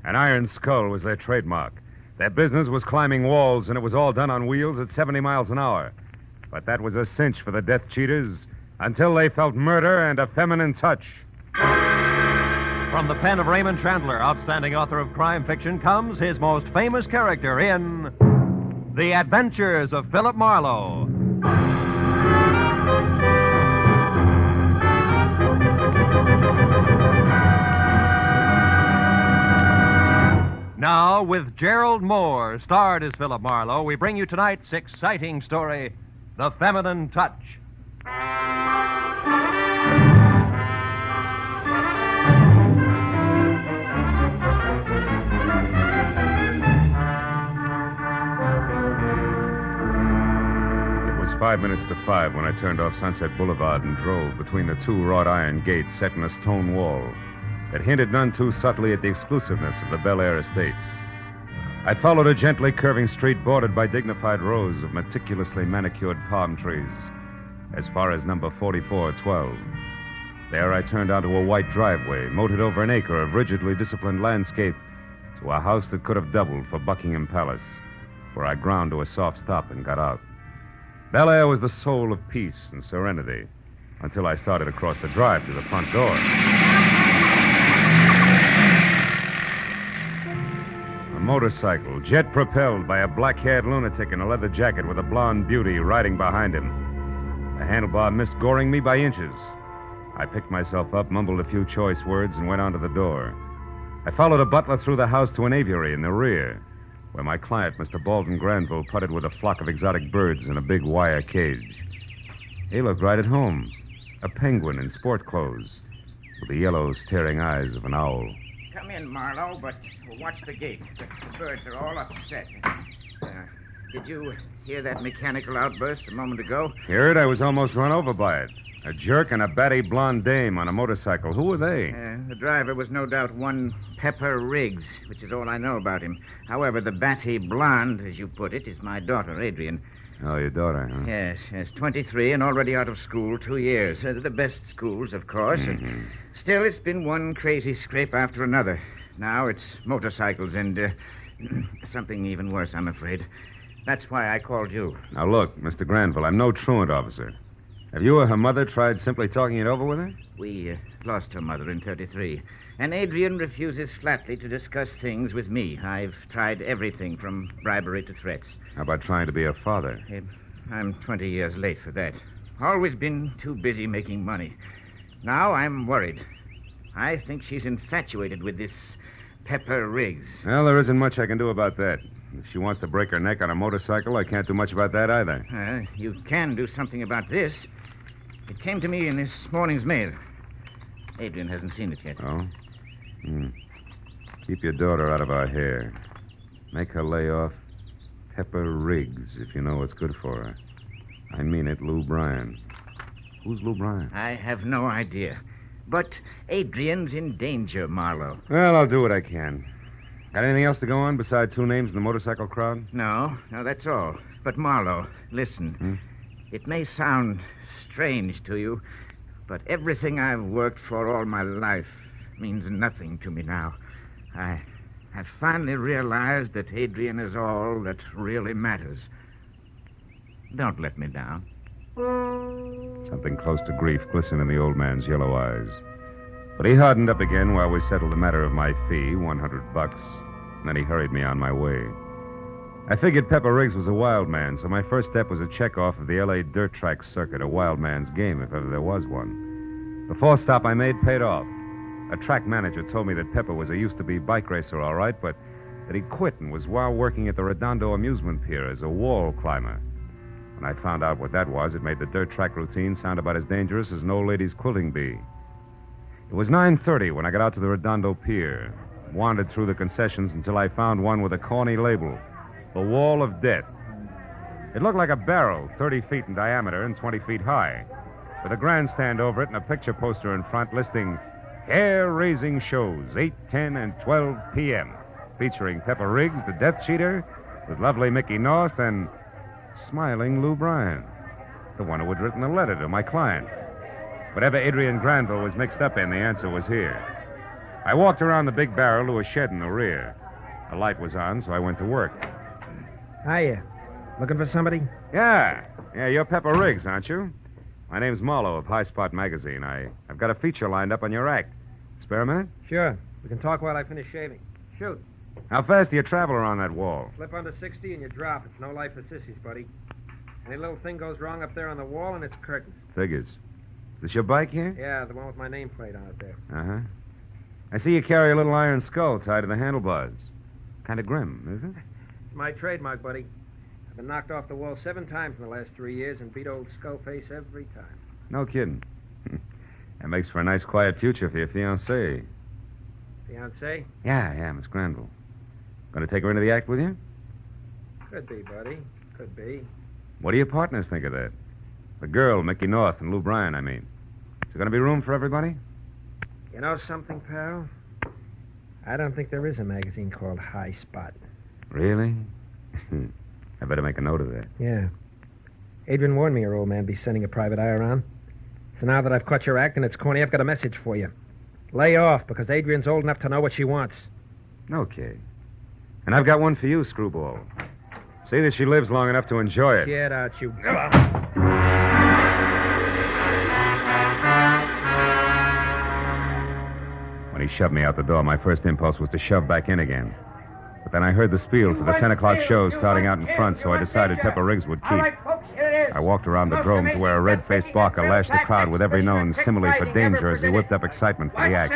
An iron skull was their trademark. Their business was climbing walls, and it was all done on wheels at 70 miles an hour. But that was a cinch for the Death Cheaters until they felt murder and a feminine touch. From the pen of Raymond Chandler, outstanding author of crime fiction, comes his most famous character in The Adventures of Philip Marlowe. Now, with Gerald Moore, starred as Philip Marlowe, we bring you tonight's exciting story, The Feminine Touch. It was 5 minutes to 5 when I turned off Sunset Boulevard and drove between the two wrought iron gates set in a stone wall that hinted none too subtly at the exclusiveness of the Bel Air estates. I followed a gently curving street bordered by dignified rows of meticulously manicured palm trees as far as number 4412. There I turned onto a white driveway, moated over an acre of rigidly disciplined landscape to a house that could have doubled for Buckingham Palace, where I ground to a soft stop and got out. Bel Air was the soul of peace and serenity until I started across the drive to the front door. A motorcycle, jet-propelled by a black-haired lunatic in a leather jacket with a blonde beauty riding behind him. The handlebar missed goring me by inches. I picked myself up, mumbled a few choice words, and went on to the door. I followed a butler through the house to an aviary in the rear, where my client, Mr. Baldwin Granville, putted with a flock of exotic birds in a big wire cage. He looked right at home, a penguin in sport clothes, with the yellow, staring eyes of an owl. Come in, Marlowe, but watch the gate. The birds are all upset. Did you hear that mechanical outburst a moment ago? Hear it? I was almost run over by it. A jerk and a batty blonde dame on a motorcycle. Who were they? The driver was no doubt one Pepper Riggs, which is all I know about him. However, the batty blonde, as you put it, is my daughter, Adrian. Oh, your daughter, huh? Yes, 23 and already out of school 2 years. The best schools, of course. Mm-hmm. Still, it's been one crazy scrape after another. Now it's motorcycles and something even worse, I'm afraid. That's why I called you. Now, look, Mr. Granville, I'm no truant officer. Have you or her mother tried simply talking it over with her? We lost her mother in 33, and Adrian refuses flatly to discuss things with me. I've tried everything from bribery to threats. How about trying to be a father? I'm 20 years late for that. Always been too busy making money. Now I'm worried. I think she's infatuated with this Pepper Riggs. Well, there isn't much I can do about that. If she wants to break her neck on a motorcycle, I can't do much about that either. You can do something about this. It came to me in this morning's mail. Adrian hasn't seen it yet. Oh? Keep your daughter out of our hair. Make her lay off Pepper Riggs, if you know what's good for her. I mean it, Lou Bryan. Who's Lou Bryan? I have no idea. But Adrian's in danger, Marlowe. Well, I'll do what I can. Got anything else to go on beside two names in the motorcycle crowd? No, that's all. But, Marlowe, listen. It may sound strange to you, but everything I've worked for all my life means nothing to me now. I've finally realized that Adrian is all that really matters. Don't let me down. Something close to grief glistened in the old man's yellow eyes. But he hardened up again while we settled the matter of my fee, $100. And then he hurried me on my way. I figured Pepper Riggs was a wild man, so my first step was a check-off of the L.A. dirt track circuit, a wild man's game, if ever there was one. The fourth stop I made paid off. A track manager told me that Pepper was a used-to-be bike racer, all right, but that he quit and was while working at the Redondo amusement pier as a wall climber. When I found out what that was, it made the dirt track routine sound about as dangerous as an old lady's quilting bee. It was 9:30 when I got out to the Redondo pier, wandered through the concessions until I found one with a corny label, the Wall of Death. It looked like a barrel, 30 feet in diameter and 20 feet high, with a grandstand over it and a picture poster in front listing hair-raising shows, 8, 10, and 12 p.m., featuring Pepper Riggs, the Death Cheater, with lovely Mickey North and smiling Lou Bryan, the one who had written a letter to my client. Whatever Adrian Granville was mixed up in, the answer was here. I walked around the big barrel to a shed in the rear. The light was on, so I went to work. Hiya. Looking for somebody? Yeah, you're Pepper Riggs, aren't you? My name's Marlowe of High Spot Magazine. I've got a feature lined up on your act. Spare a minute? Sure. We can talk while I finish shaving. Shoot. How fast do you travel around that wall? Slip under 60 and you drop. It's no life for sissies, buddy. Any little thing goes wrong up there on the wall and it's curtains. Figures. Is this your bike here? Yeah, the one with my nameplate on it there. Uh-huh. I see you carry a little iron skull tied to the handlebars. Kind of grim, isn't it? It's my trademark, buddy. I've been knocked off the wall 7 times in the last 3 years and beat old Skullface every time. No kidding. That makes for a nice, quiet future for your fiancée. Fiancée? Yeah, Miss Granville. Going to take her into the act with you? Could be, buddy. Could be. What do your partners think of that? The girl, Mickey North, and Lou Bryan, I mean. Is there going to be room for everybody? You know something, pal? I don't think there is a magazine called High Spot. Really? I better make a note of that. Yeah. Adrian warned me your old man be sending a private eye around. So now that I've caught your act and it's corny, I've got a message for you. Lay off, because Adrian's old enough to know what she wants. Okay. And I've got one for you, Screwball. See that she lives long enough to enjoy it. Get out, you... When he shoved me out the door, my first impulse was to shove back in again. But then I heard the spiel for the 10 o'clock show starting out in front, so I decided Pepper Riggs would keep. I walked around the drome to where a red-faced barker lashed the crowd with every known simile for danger as he whipped up excitement for the act.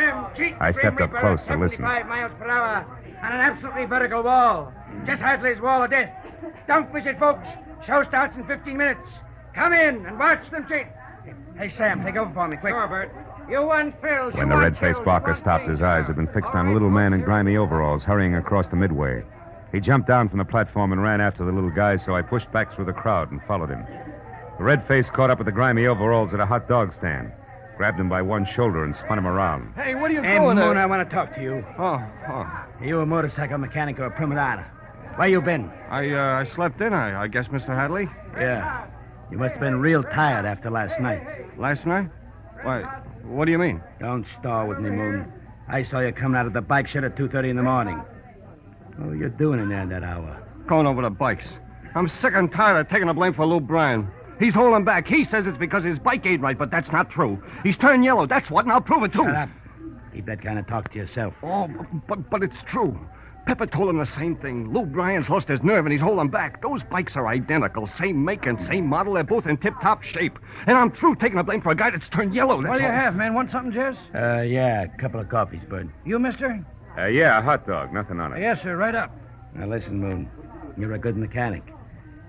I stepped up close to listen. 75 miles per hour on an absolutely vertical wall. Just Hadley's Wall of Death. Don't miss it, folks. Show starts in 15 minutes. Come in and watch them cheat. Hey, Sam, take over for me, quick. Sure, Bert. You want thrills. When the red-faced barker stopped, his eyes had been fixed on a little man in grimy overalls hurrying across the midway. He jumped down from the platform and ran after the little guy, so I pushed back through the crowd and followed him. The red-face caught up with the grimy overalls at a hot dog stand, grabbed him by one shoulder and spun him around. Hey, what are you doing? Moon, I want to talk to you. Oh. Are you a motorcycle mechanic or a prima donna? Where you been? I slept in, I guess, Mr. Hadley. Yeah. You must have been real tired after last night. Last night? Why, what do you mean? Don't star with me, Moon. I saw you coming out of the bike shed at 2:30 in the morning. What were you doing in there at that hour? Going over the bikes. I'm sick and tired of taking the blame for Lou Bryan. He's holding back. He says it's because his bike ain't right, but that's not true. He's turned yellow, that's what, and I'll prove it, too. Shut up. Keep that kind of talk to yourself. Oh, but it's true. Pepper told him the same thing. Lou Bryan's lost his nerve, and he's holding back. Those bikes are identical. Same make and same model. They're both in tip-top shape. And I'm through taking the blame for a guy that's turned yellow, that's What do you all. have, man? Want something, Jess? Yeah, a couple of coffees, Bud. You, mister? Yeah, a hot dog, nothing on it. Yes, sir, right up. Now, listen, Moon. You're a good mechanic.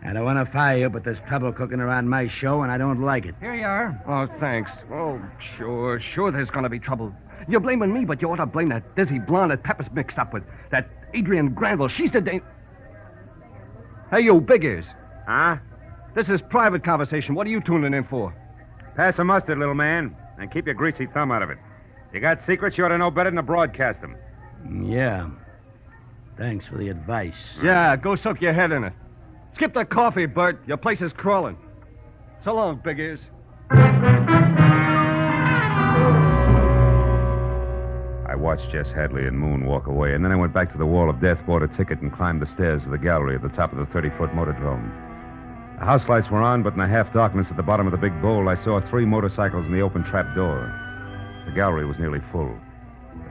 I don't want to fire you, but there's trouble cooking around my show, and I don't like it. Here you are. Oh, thanks. Oh, sure there's going to be trouble. You're blaming me, but you ought to blame that dizzy blonde that Pepper's mixed up with. That Adrian Granville. She's the Hey, you, big ears. Huh? This is private conversation. What are you tuning in for? Pass the mustard, little man, and keep your greasy thumb out of it. You got secrets, you ought to know better than to broadcast them. Yeah. Thanks for the advice. Yeah, go soak your head in it. Skip the coffee, Bert. Your place is crawling. So long, big ears. I watched Jess Hadley and Moon walk away, and then I went back to the Wall of Death, bought a ticket, and climbed the stairs of the gallery at the top of the 30-foot motordrome. The house lights were on, but in the half-darkness at the bottom of the big bowl, I saw 3 motorcycles in the open trap door. The gallery was nearly full.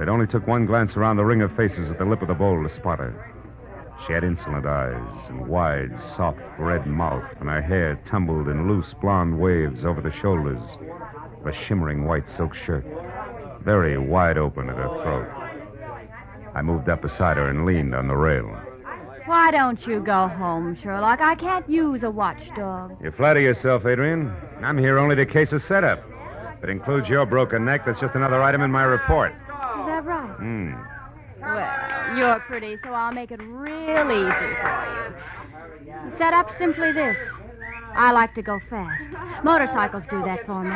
It only took one glance around the ring of faces at the lip of the bowl to spot her. She had insolent eyes and wide, soft, red mouth, and her hair tumbled in loose, blonde waves over the shoulders of a shimmering white silk shirt, very wide open at her throat. I moved up beside her and leaned on the rail. Why don't you go home, Sherlock? I can't use a watchdog. You flatter yourself, Adrian. I'm here only to case a setup. If it includes your broken neck, that's just another item in my report. Is that right? Hmm. Well, you're pretty, so I'll make it real easy for you. The setup's simply this. I like to go fast. Motorcycles do that for me.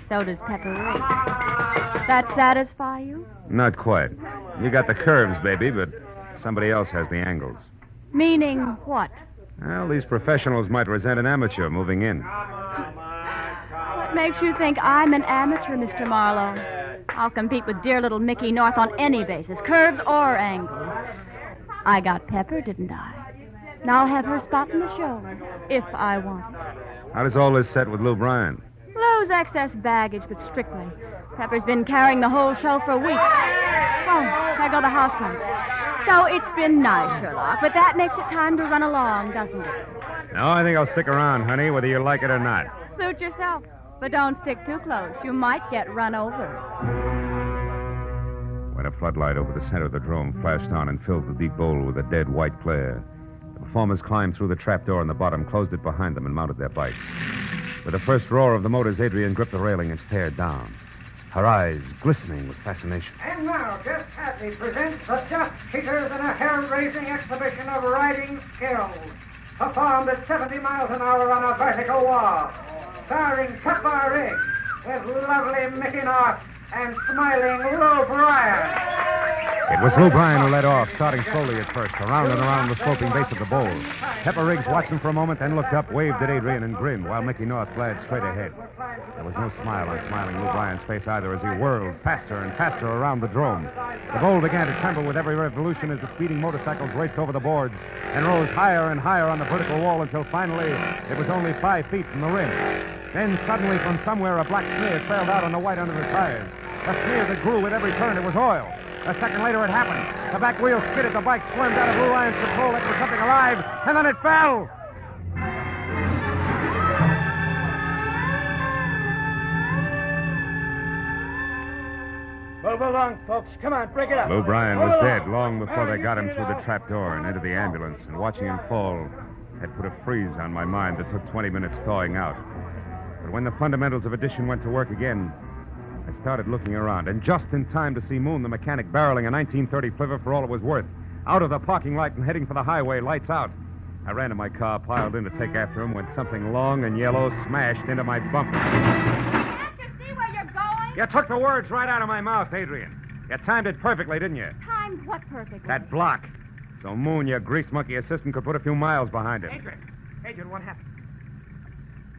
So does Pepper Riggs. That satisfy you? Not quite. You got the curves, baby, but somebody else has the angles. Meaning what? Well, these professionals might resent an amateur moving in. What makes you think I'm an amateur, Mr. Marlowe? I'll compete with dear little Mickey North on any basis, curves or angles. I got Pepper, didn't I? Now I'll have her spot in the show, if I want it. How does all this set with Lou Bryan? Lou's excess baggage, but strictly. Pepper's been carrying the whole show for weeks. Oh, there go the house lights. So it's been nice, Sherlock, but that makes it time to run along, doesn't it? No, I think I'll stick around, honey, whether you like it or not. Suit yourself. But don't stick too close. You might get run over. When a floodlight over the center of the drome flashed on and filled the deep bowl with a dead white glare, the performers climbed through the trapdoor in the bottom, closed it behind them, and mounted their bikes. With the first roar of the motors, Adrian gripped the railing and stared down, her eyes glistening with fascination. And now, Jeff Hadley presents the Just Cheaters in a hair-raising exhibition of riding skill, performed at 70 miles an hour on a vertical wall, starring Pepper Riggs with lovely Mickey North and smiling Lou Bryan. It was Lou Bryan who led off, starting slowly at first, around and around the sloping base of the bowl. Pepper Riggs watched him for a moment, then looked up, waved at Adrian, and grinned, while Mickey North glared straight ahead. There was no smile on smiling Lou Bryan's face either as he whirled faster and faster around the drome. The bowl began to tremble with every revolution as the speeding motorcycles raced over the boards and rose higher and higher on the vertical wall until finally it was only 5 feet from the rim. Then suddenly from somewhere a black smear trailed out on the white under the tires. A smear that grew with every turn. It was oil. A second later, it happened. The back wheel skidded. The bike squirmed out of Lou Bryan's control like it was something alive, and then it fell. Move along, folks. Come on, break it up. Lou Bryan was dead long before they got him through the trapdoor and into the ambulance, and watching him fall had put a freeze on my mind that took 20 minutes thawing out. But when the fundamentals of addition went to work again, I started looking around, and just in time to see Moon, the mechanic, barreling a 1930 Flivver for all it was worth, out of the parking lot and heading for the highway, lights out. I ran to my car, piled in to take after him, when something long and yellow smashed into my bumper. Can't you see where you're going? You took the words right out of my mouth, Adrian. You timed it perfectly, didn't you? Timed what perfectly? That block. So Moon, your grease monkey assistant, could put a few miles behind it. Adrian, what happened?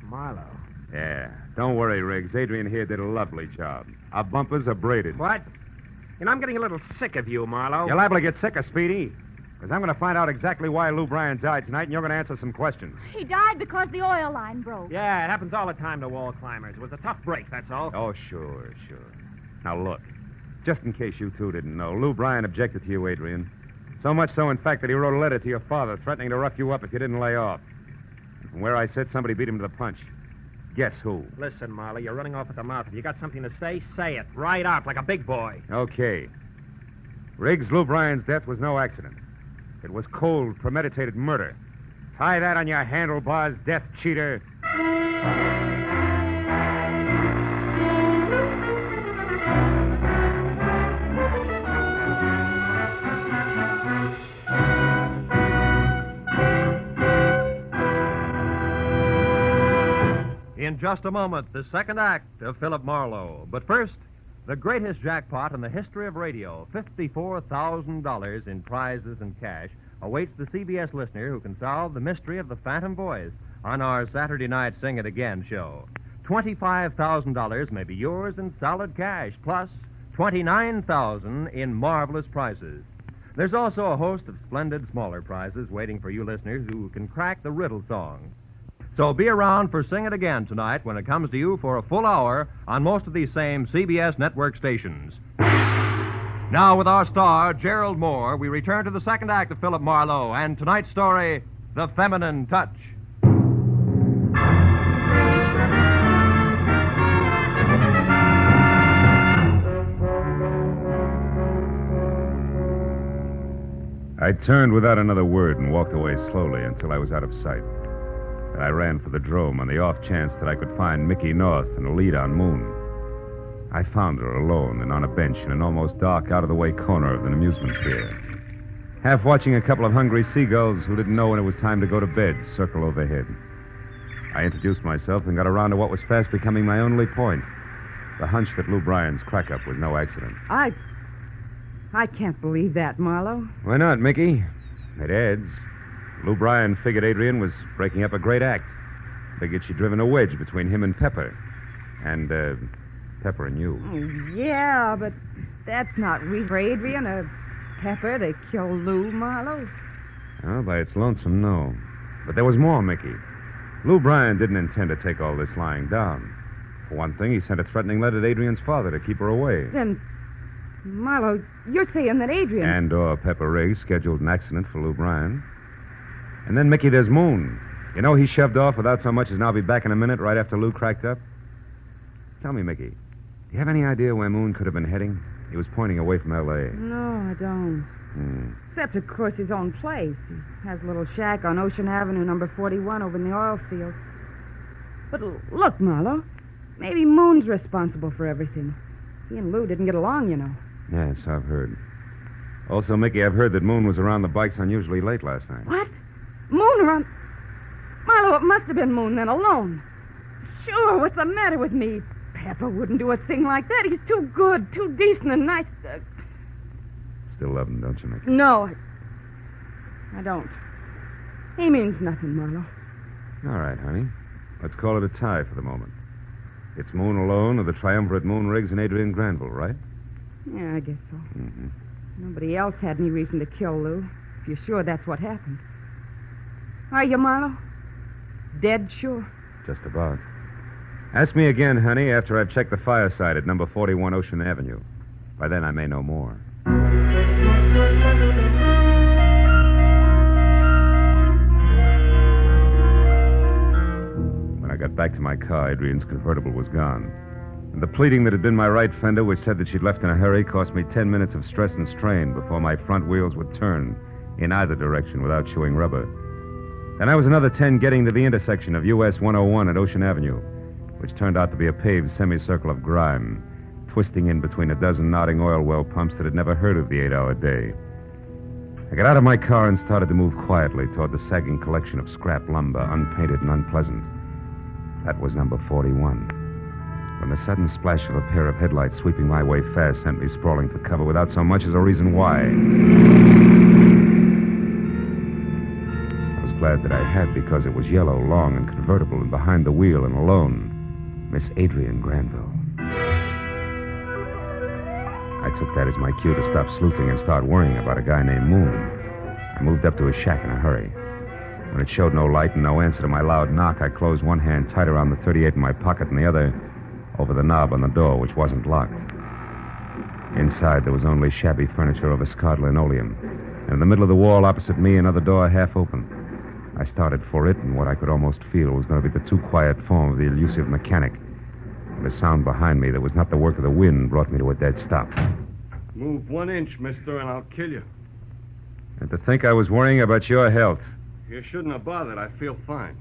Marlowe. Yeah. Don't worry, Riggs. Adrian here did a lovely job. Our bumpers are braided. What? You know, I'm getting a little sick of you, Marlowe. You're liable to get sick of Speedy. Because I'm going to find out exactly why Lou Bryan died tonight, and you're going to answer some questions. He died because the oil line broke. Yeah, it happens all the time to wall climbers. It was a tough break, that's all. Oh, sure. Now, look. Just in case you two didn't know, Lou Bryan objected to you, Adrian. So much so, in fact, that he wrote a letter to your father threatening to rough you up if you didn't lay off. And from where I sit, somebody beat him to the punch. Guess who? Listen, Marlowe, you're running off at the mouth. If you got something to say, say it. Right out, like a big boy. Okay. Riggs, Lou Bryan's death was no accident. It was cold, premeditated murder. Tie that on your handlebars, death cheater. In just a moment, the second act of Philip Marlowe. But first, the greatest jackpot in the history of radio, $54,000 in prizes and cash, awaits the CBS listener who can solve the mystery of the Phantom Voice on our Saturday night Sing It Again show. $25,000 may be yours in solid cash, plus $29,000 in marvelous prizes. There's also a host of splendid smaller prizes waiting for you listeners who can crack the riddle song. So be around for Sing It Again tonight when it comes to you for a full hour on most of these same CBS network stations. Now, with our star, Gerald Moore, we return to the second act of Philip Marlowe and tonight's story, The Feminine Touch. I turned without another word and walked away slowly until I was out of sight. Then I ran for the drome on the off chance that I could find Mickey North and a lead on Moon. I found her alone and on a bench in an almost dark, out-of-the-way corner of an amusement pier, half watching a couple of hungry seagulls who didn't know when it was time to go to bed circle overhead. I introduced myself and got around to what was fast becoming my only point, the hunch that Lou Bryan's crack-up was no accident. I can't believe that, Marlowe. Why not, Mickey? It adds. Lou Bryan figured Adrian was breaking up a great act. Figured she'd driven a wedge between him and Pepper. And, Pepper and you. Yeah, but that's not reason for Adrian or Pepper to kill Lou, Marlowe. Well, by its lonesome, no. But there was more, Mickey. Lou Bryan didn't intend to take all this lying down. For one thing, he sent a threatening letter to Adrian's father to keep her away. Then, Marlowe, you're saying that Adrian... And Pepper Riggs scheduled an accident for Lou Bryan. And then, Mickey, there's Moon. You know, he shoved off without so much as now be back in a minute right after Lou cracked up. Tell me, Mickey, do you have any idea where Moon could have been heading? He was pointing away from L.A. No, I don't. Except, of course, his own place. He has a little shack on Ocean Avenue, number 41, over in the oil field. But look, Marlowe, maybe Moon's responsible for everything. He and Lou didn't get along, you know. Yes, I've heard. Also, Mickey, I've heard that Moon was around the bikes unusually late last night. What? Moon around... Marlowe, it must have been Moon then, alone. Sure, what's the matter with me? Pepper wouldn't do a thing like that. He's too good, too decent and nice. Still love him, don't you, Mickey? No, I don't. He means nothing, Marlowe. All right, honey. Let's call it a tie for the moment. It's Moon alone or the triumvirate Moon, Riggs, and Adrian Granville, right? Yeah, I guess so. Mm-hmm. Nobody else had any reason to kill Lou, if you're sure that's what happened. Are you, Marlowe? Dead sure? Just about. Ask me again, honey, after I've checked the fireside at number 41 Ocean Avenue. By then, I may know more. When I got back to my car, Adrian's convertible was gone. And the pleading that had been my right fender, which said that she'd left in a hurry, cost me 10 minutes of stress and strain before my front wheels would turn in either direction without chewing rubber. Then I was another 10 getting to the intersection of US 101 and Ocean Avenue, which turned out to be a paved semicircle of grime, twisting in between a dozen nodding oil well pumps that had never heard of the 8-hour day. I got out of my car and started to move quietly toward the sagging collection of scrap lumber, unpainted and unpleasant. That was number 41. When the sudden splash of a pair of headlights sweeping my way fast sent me sprawling for cover without so much as a reason why. I was glad that I had, because it was yellow, long, and convertible, and behind the wheel and alone, Miss Adrian Granville. I took that as my cue to stop sleuthing and start worrying about a guy named Moon. I moved up to his shack in a hurry. When it showed no light and no answer to my loud knock, I closed one hand tight around the .38 in my pocket and the other over the knob on the door, which wasn't locked. Inside, there was only shabby furniture of escad linoleum, and in the middle of the wall opposite me, another door half open. I started for it, and what I could almost feel was going to be the too quiet form of the elusive mechanic. And the sound behind me that was not the work of the wind brought me to a dead stop. Move 1 inch, mister, and I'll kill you. And to think I was worrying about your health. You shouldn't have bothered. I feel fine.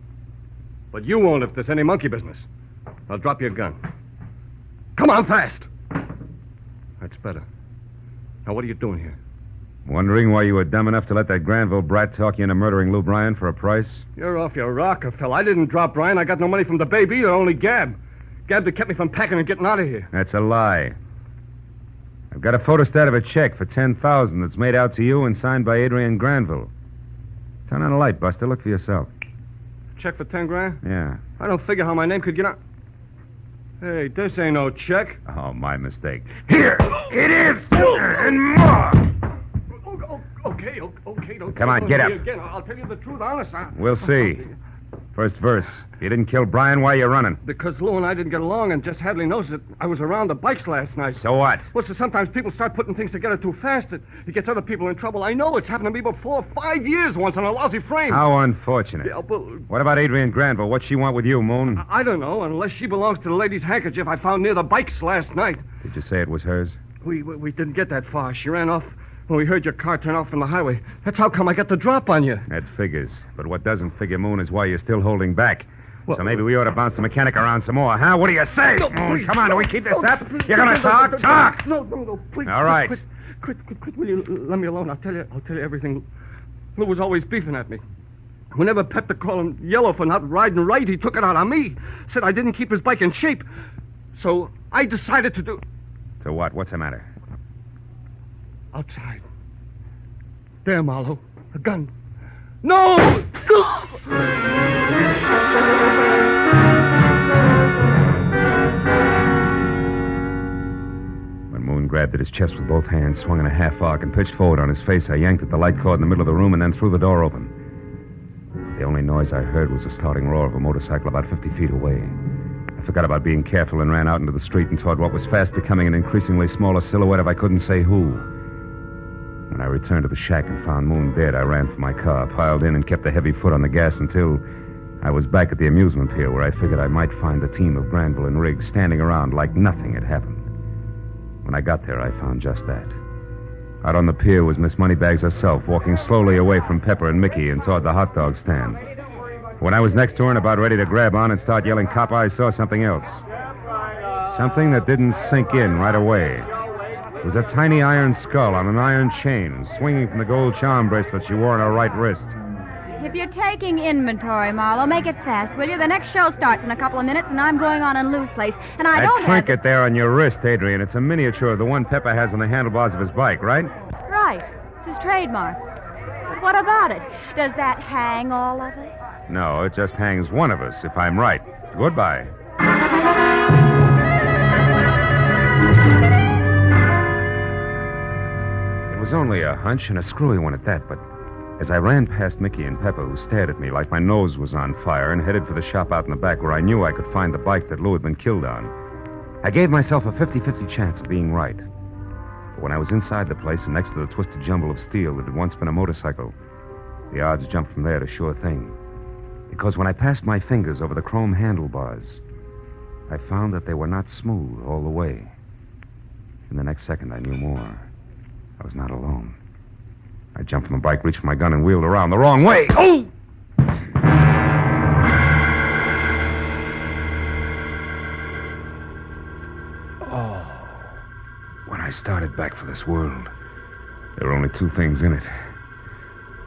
But you won't if there's any monkey business. I'll drop your gun. Come on, fast! That's better. Now, what are you doing here? Wondering why you were dumb enough to let that Granville brat talk you into murdering Lou Bryan for a price? You're off your rocker, fella. I didn't drop Bryan. I got no money from the baby or only Gab. Gab that kept me from packing and getting out of here. That's a lie. I've got a photostat of a check for $10,000 that's made out to you and signed by Adrian Granville. Turn on the light, Buster. Look for yourself. Check for 10 grand? Yeah. I don't figure how my name could get out. Hey, this ain't no check. Oh, my mistake. Here, it is, and more. Okay. Come on, get up. Again. I'll tell you the truth, honest. We'll see. First verse. If you didn't kill Bryan, why are you running? Because Lou and I didn't get along, and just Hadley knows that I was around the bikes last night. So what? Well, so sometimes people start putting things together too fast. It gets other people in trouble. I know it's happened to me before. 5 years once on a lousy frame. How unfortunate. Yeah, but... What about Adrian Granville? What's she want with you, Moon? I don't know, unless she belongs to the lady's handkerchief I found near the bikes last night. Did you say it was hers? We didn't get that far. She ran off when we heard your car turn off from the highway. That's how come I got the drop on you. That figures. But what doesn't figure, Moon, is why you're still holding back. Well, so maybe we ought to bounce the mechanic around some more, huh? What do you say? No, Moon, please, come on, do we keep this up? You're going to talk? Talk! No, please. All right. Quit, will you let me alone? I'll tell you everything. Lou was always beefing at me. Whenever Pepper called him yellow for not riding right, he took it out on me. Said I didn't keep his bike in shape. So I decided to do... To what? What's the matter? Outside. There, Marlowe. A gun. No! grabbed at his chest with both hands, swung in a half arc, and pitched forward on his face. I yanked at the light cord in the middle of the room and then threw the door open. The only noise I heard was the starting roar of a motorcycle about 50 feet away. I forgot about being careful and ran out into the street and toward what was fast becoming an increasingly smaller silhouette of I couldn't say who. When I returned to the shack and found Moon dead, I ran for my car, piled in, and kept a heavy foot on the gas until I was back at the amusement pier where I figured I might find the team of Granville and Riggs standing around like nothing had happened. When I got there, I found just that. Out on the pier was Miss Moneybags herself, walking slowly away from Pepper and Mickey and toward the hot dog stand. When I was next to her and about ready to grab on and start yelling cop, I saw something else. Something that didn't sink in right away. It was a tiny iron skull on an iron chain, swinging from the gold charm bracelet she wore on her right wrist. If you're taking inventory, Marlowe, make it fast, will you? The next show starts in a couple of minutes, and I'm going on in Lou's place. And I don't have... That trinket there on your wrist, Adrian, it's a miniature of the one Pepper has on the handlebars of his bike, right? Right. It's his trademark. But what about it? Does that hang all of it? No, it just hangs one of us, if I'm right. Goodbye. It was only a hunch, and a screwy one at that, but as I ran past Mickey and Pepper, who stared at me like my nose was on fire, and headed for the shop out in the back where I knew I could find the bike that Lou had been killed on, I gave myself a 50-50 chance of being right. But when I was inside the place and next to the twisted jumble of steel that had once been a motorcycle, the odds jumped from there to sure thing. Because when I passed my fingers over the chrome handlebars, I found that they were not smooth all the way. In the next second, I knew more. I was not alone. I jumped from the bike, reached for my gun, and wheeled around the wrong way. Oh! When I started back for this world, there were only two things in it.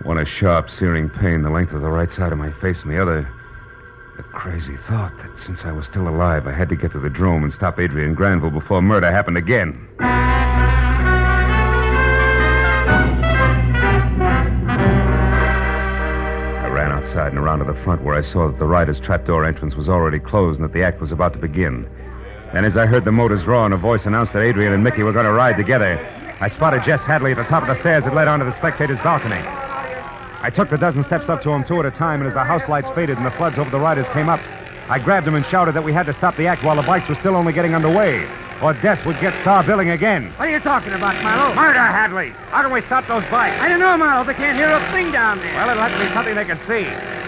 One, a sharp, searing pain the length of the right side of my face, and the other, the crazy thought that since I was still alive, I had to get to the drome and stop Adrian Granville before murder happened again. Outside and around to the front where I saw that the rider's trapdoor entrance was already closed and that the act was about to begin. And as I heard the motors roar and a voice announced that Adrian and Mickey were going to ride together, I spotted Jess Hadley at the top of the stairs that led onto the spectators' balcony. I took the dozen steps up to him, two at a time, and as the house lights faded and the floods over the riders came up, I grabbed him and shouted that we had to stop the act while the bikes were still only getting underway, or death would get star billing again. What are you talking about, Marlowe? Murder, Hadley! How can we stop those bikes? I don't know, Marlowe. They can't hear a thing down there. Well, it'll have to be something they can see.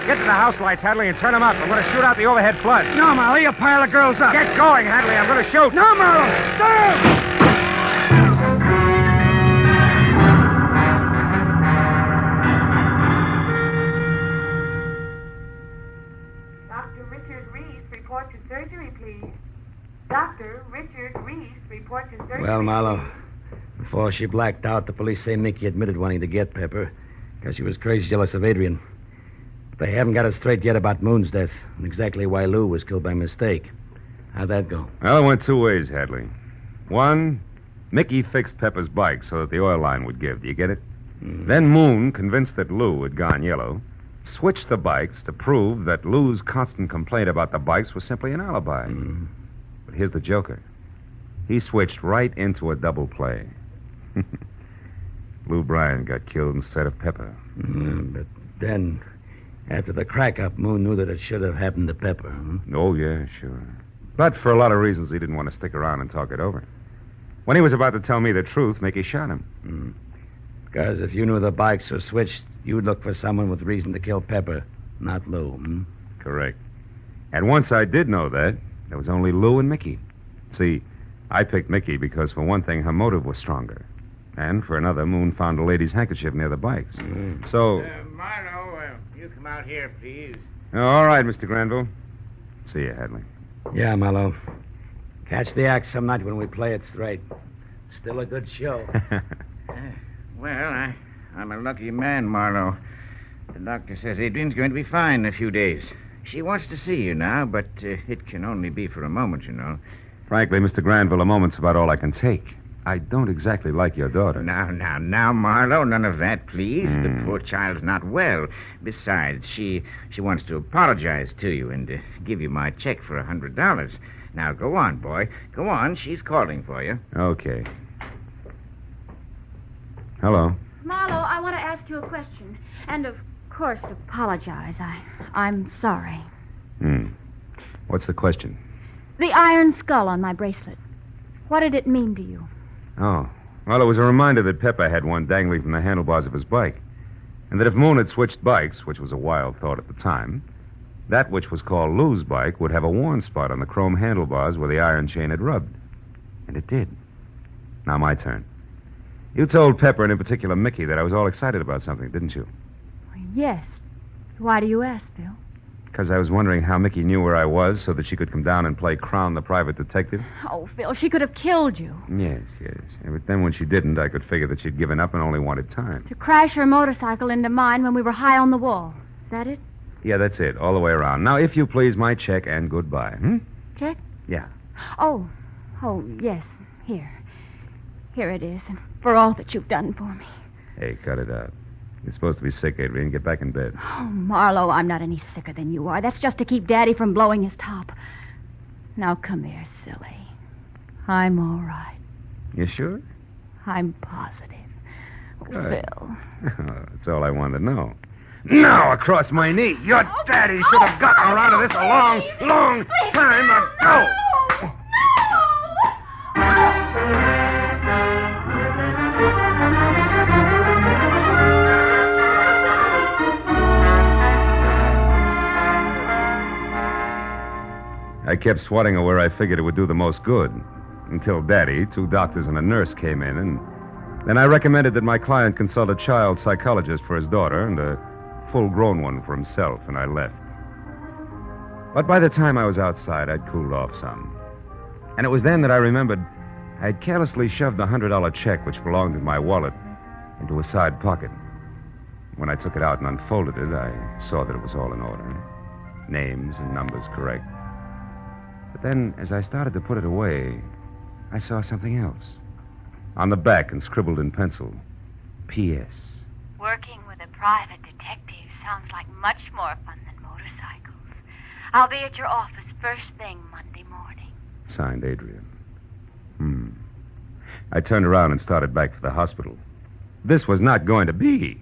Get to the house lights, Hadley, and turn them up. I'm going to shoot out the overhead floods. No, Marlowe, you'll pile the girls up. Get going, Hadley. I'm going to shoot. No, Marlowe. No! Dr. Richard Reese, report to surgery, please. Dr. Richard Reese, report to surgery. Well, Marlowe, before she blacked out, the police say Mickey admitted wanting to get Pepper because she was crazy jealous of Adrian. But they haven't got it straight yet about Moon's death and exactly why Lou was killed by mistake. How'd that go? Well, it went two ways, Hadley. One, Mickey fixed Pepper's bike so that the oil line would give. Do you get it? Mm. Then Moon, convinced that Lou had gone yellow, switched the bikes to prove that Lou's constant complaint about the bikes was simply an alibi. Mm. But here's the joker. He switched right into a double play. Lou Bryan got killed instead of Pepper. But then, after the crack-up, Moon knew that it should have happened to Pepper. Oh, yeah, sure. But for a lot of reasons, he didn't want to stick around and talk it over. When he was about to tell me the truth, Mickey shot him. Because if you knew the bikes were switched, you'd look for someone with reason to kill Pepper, not Lou. Correct. And once I did know that, there was only Lou and Mickey. See, I picked Mickey because, for one thing, her motive was stronger. And for another, Moon found a lady's handkerchief near the bikes. So... Marlowe, you come out here, please. All right, Mr. Granville. See you, Hadley. Yeah, Marlowe. Catch the act some night when we play it straight. Still a good show. Well, I'm a lucky man, Marlowe. The doctor says Adrian's going to be fine in a few days. She wants to see you now, but it can only be for a moment, you know. Frankly, Mr. Granville, a moment's about all I can take. I don't exactly like your daughter. Now, Marlowe, none of that, please. The poor child's not well. Besides, she wants to apologize to you and give you my check for $100. Now, go on, boy. Go on. She's calling for you. Okay. Hello. Marlowe, I want to ask you a question. And, of course, apologize. I'm sorry. What's the question? The iron skull on my bracelet. What did it mean to you? Oh. Well, it was a reminder that Pepper had one dangling from the handlebars of his bike. And that if Moon had switched bikes, which was a wild thought at the time, that which was called Lou's bike would have a worn spot on the chrome handlebars where the iron chain had rubbed. And it did. Now my turn. You told Pepper, and in particular Mickey, that I was all excited about something, didn't you? Yes. Why do you ask, Bill? Because I was wondering how Mickey knew where I was so that she could come down and play Crown the private detective. Oh, Phil, she could have killed you. Yes. But then when she didn't, I could figure that she'd given up and only wanted time. To crash her motorcycle into mine when we were high on the wall. Is that it? Yeah, that's it, all the way around. Now, if you please, my check and goodbye. Check? Yeah. Oh, yes. Here it is, and for all that you've done for me. Hey, cut it out. You're supposed to be sick, Adrian. Get back in bed. Oh, Marlowe, I'm not any sicker than you are. That's just to keep Daddy from blowing his top. Now, come here, silly. I'm all right. You sure? I'm positive. Good. Phil. That's all I wanted to know. Now, across my knee. Your daddy should have gotten around to this a long time ago. I kept swatting her where I figured it would do the most good, until Daddy, 2 doctors, and a nurse came in, and then I recommended that my client consult a child psychologist for his daughter and a full-grown one for himself, and I left. But by the time I was outside, I'd cooled off some. And it was then that I remembered I'd carelessly shoved a $100 check which belonged in my wallet into a side pocket. When I took it out and unfolded it, I saw that it was all in order. Names and numbers correct. But then, as I started to put it away, I saw something else. On the back and scribbled in pencil, P.S. Working with a private detective sounds like much more fun than motorcycles. I'll be at your office first thing Monday morning. Signed, Adrian. I turned around and started back for the hospital. This was not going to be.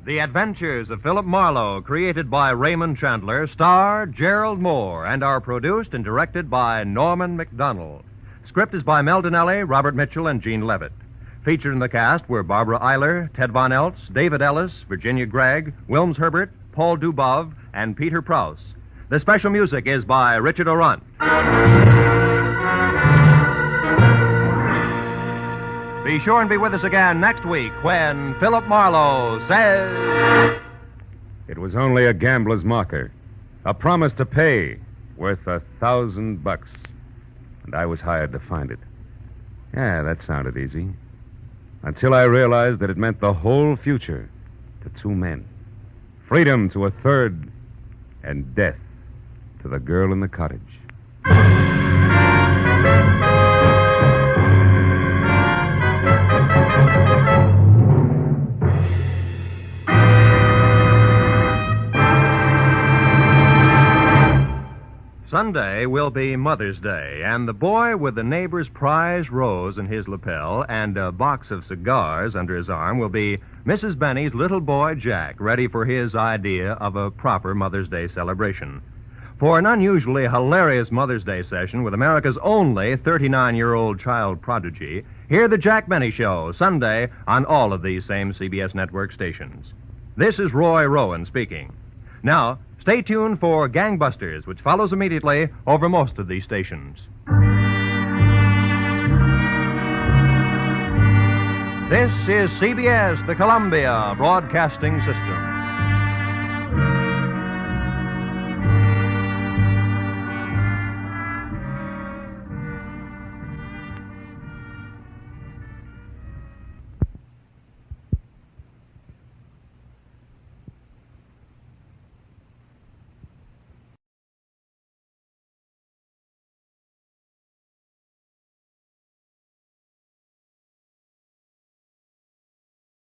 The Adventures of Philip Marlowe, created by Raymond Chandler, star Gerald Moore, and are produced and directed by Norman McDonald. Script is by Mel Donnelly, Robert Mitchell, and Gene Levitt. Featured in the cast were Barbara Eiler, Ted Von Eltz, David Ellis, Virginia Gregg, Wilms Herbert, Paul Dubov, and Peter Prouse. The special music is by Richard Orant. Be sure and be with us again next week when Philip Marlowe says... It was only a gambler's marker. A promise to pay worth $1,000. And I was hired to find it. Yeah, that sounded easy. Until I realized that it meant the whole future to 2 men. Freedom to a 3rd, and death to the girl in the cottage. Sunday will be Mother's Day, and the boy with the neighbor's prize rose in his lapel and a box of cigars under his arm will be Mrs. Benny's little boy, Jack, ready for his idea of a proper Mother's Day celebration. For an unusually hilarious Mother's Day session with America's only 39-year-old child prodigy, hear The Jack Benny Show, Sunday, on all of these same CBS network stations. This is Roy Rowan speaking. Now, stay tuned for Gangbusters, which follows immediately over most of these stations. This is CBS, the Columbia Broadcasting System.